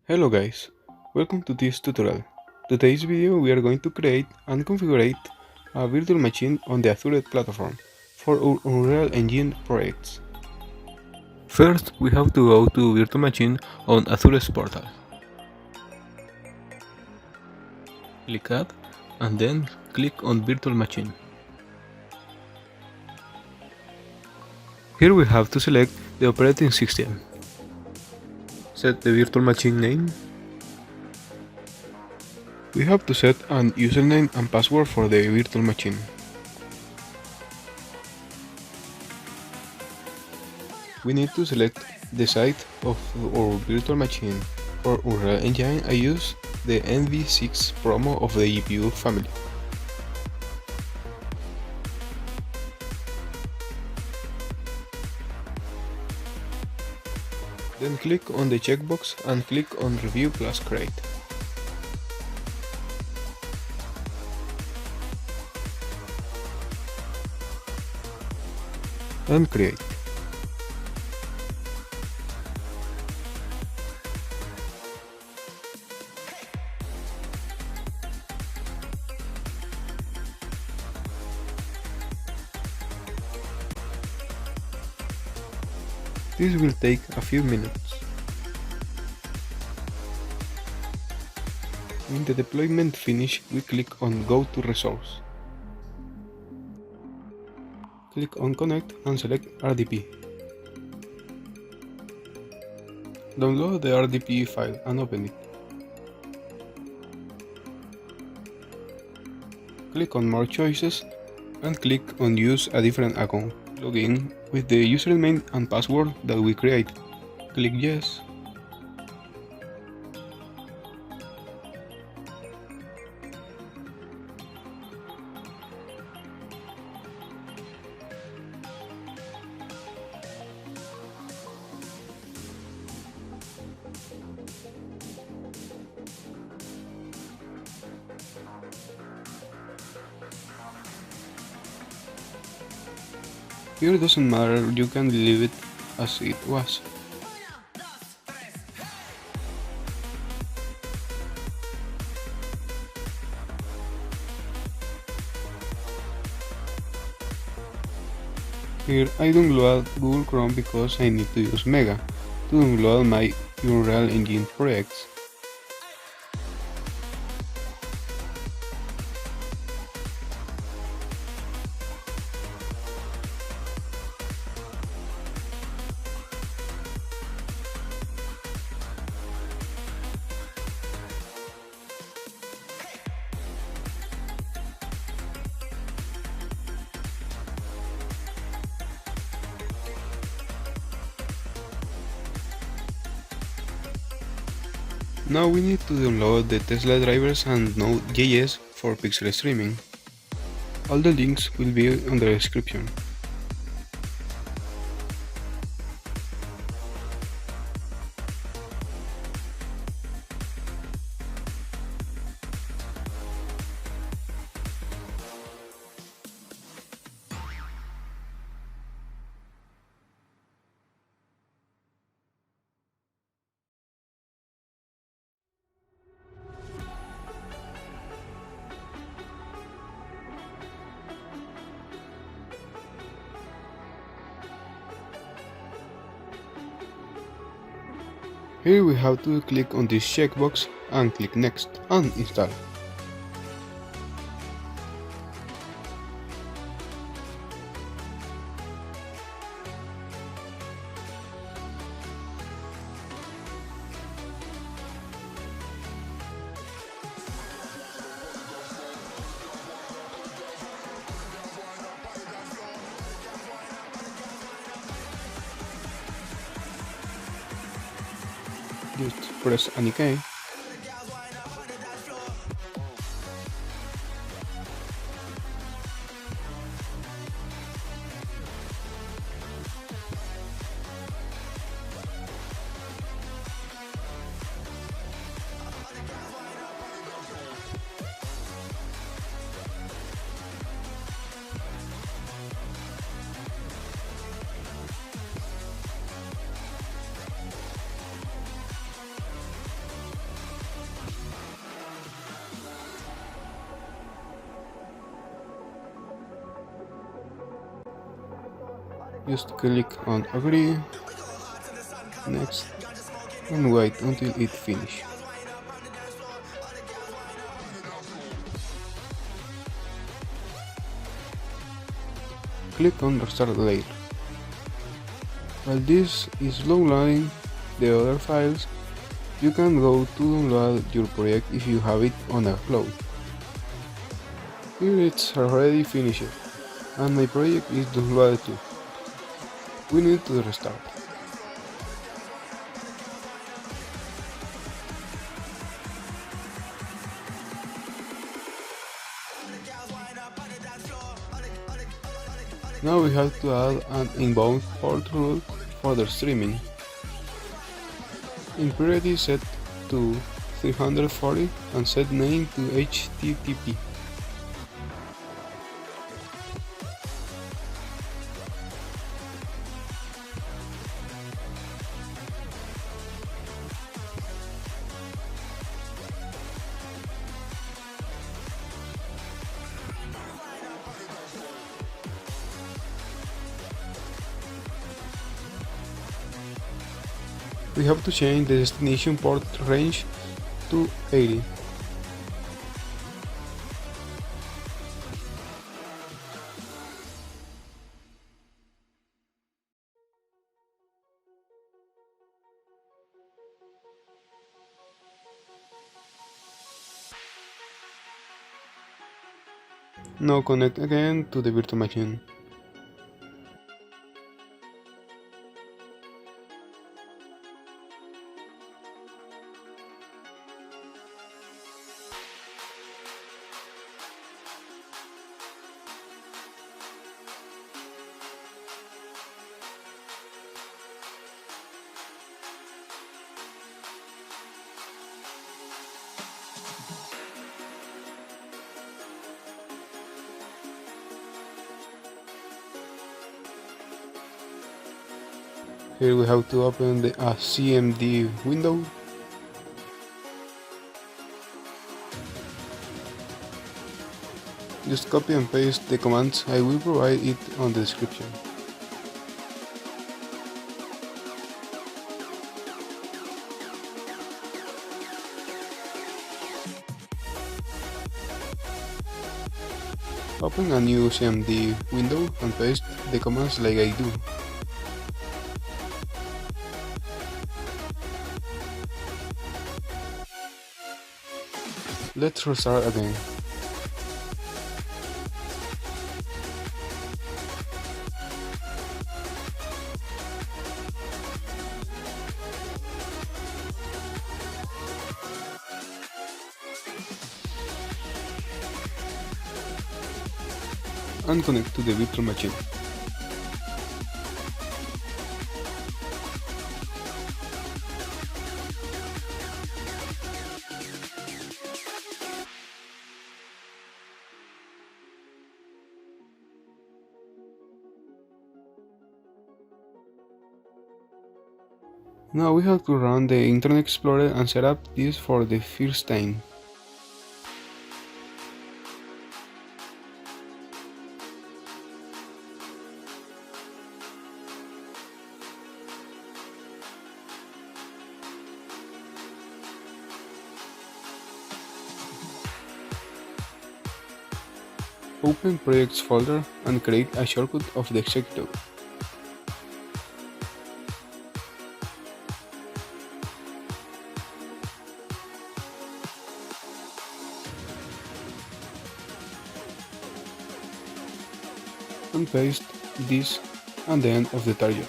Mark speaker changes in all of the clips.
Speaker 1: Hello guys, welcome to this tutorial. Today's video we are going to create and configure a virtual machine on the Azure platform for our Unreal Engine projects. First we have to go to virtual machine on Azure's portal. Click add and then click on virtual machine. Here we have to select the operating system. Set the virtual machine name. We have to set an username and password for the virtual machine. We need to select the site of our virtual machine. For Unreal Engine I use the NV6 promo of the GPU family. Then click on the checkbox and click on Review plus Create. And create. This will take a few minutes. When the deployment finish, we click on Go to Resource. Click on Connect and select RDP. Download the RDP file and open it. Click on More Choices and click on Use a different account. Log in with the username and password that we create. Click Yes. Here doesn't matter, you can leave it as it was. Here I download Google Chrome because I need to use Mega to download my Unreal Engine projects. Now we need to download the Tesla drivers and Node.js for PixelStreaming. All the links will be on the description. Here we have to click on this checkbox and click Next and Install. Just press any key. Just click on agree, next, and wait until it finishes. Click on restart later. While this is loading the other files, you can go to download your project if you have it on a cloud. Here it's already finished, and my project is downloaded too. We need to restart. Now we have to add an inbound port route for the streaming. In priority set to 340 and set name to HTTP. We have to change the destination port range to 80. Now connect again to the virtual machine. Here we have to open the CMD window. Just copy and paste the commands. I will provide it on the description. Open a new CMD window and paste the commands like I do. Let's restart again. And connect to the virtual machine. Now we have to run the Internet Explorer and set up this for the first time. Open Projects folder and create a shortcut of the executor. And paste this at the end of the target.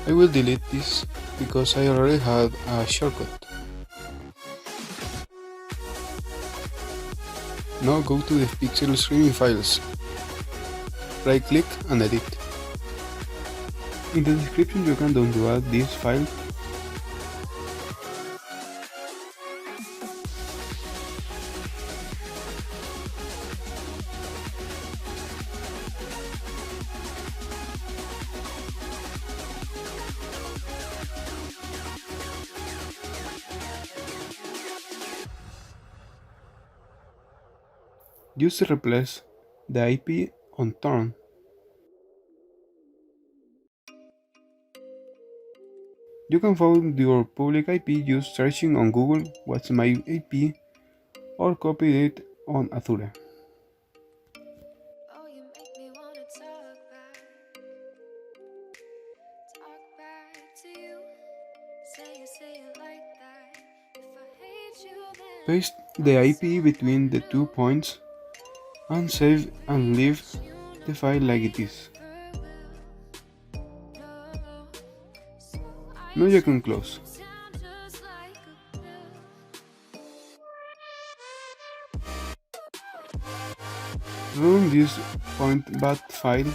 Speaker 1: I will delete this because I already had a shortcut. Now go to the PixelStreaming files. Right click and edit. In the description you can download this file. Just replace the IP on turn. You can find your public IP just searching on Google "What's my IP" or copy it on Azure.
Speaker 2: Oh, you make me wanna talk back to you. Say it like that. If I hate you, then
Speaker 1: Paste the IP between the 2 points and save and leave the file like it is. Now you can close. Run this point.bat file,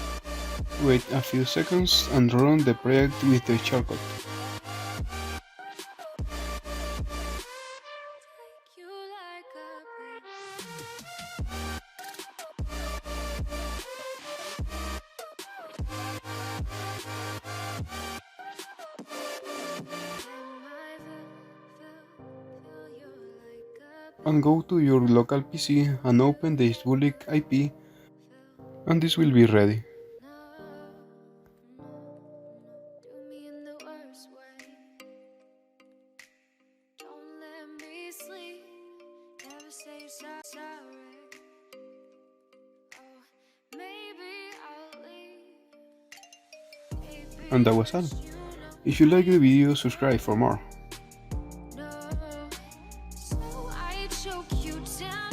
Speaker 1: wait a few seconds and run the project with the shortcut. And go to your local PC and open the public IP, and this will be ready. And that was all. If you like the video, subscribe for more.
Speaker 2: I choke you down.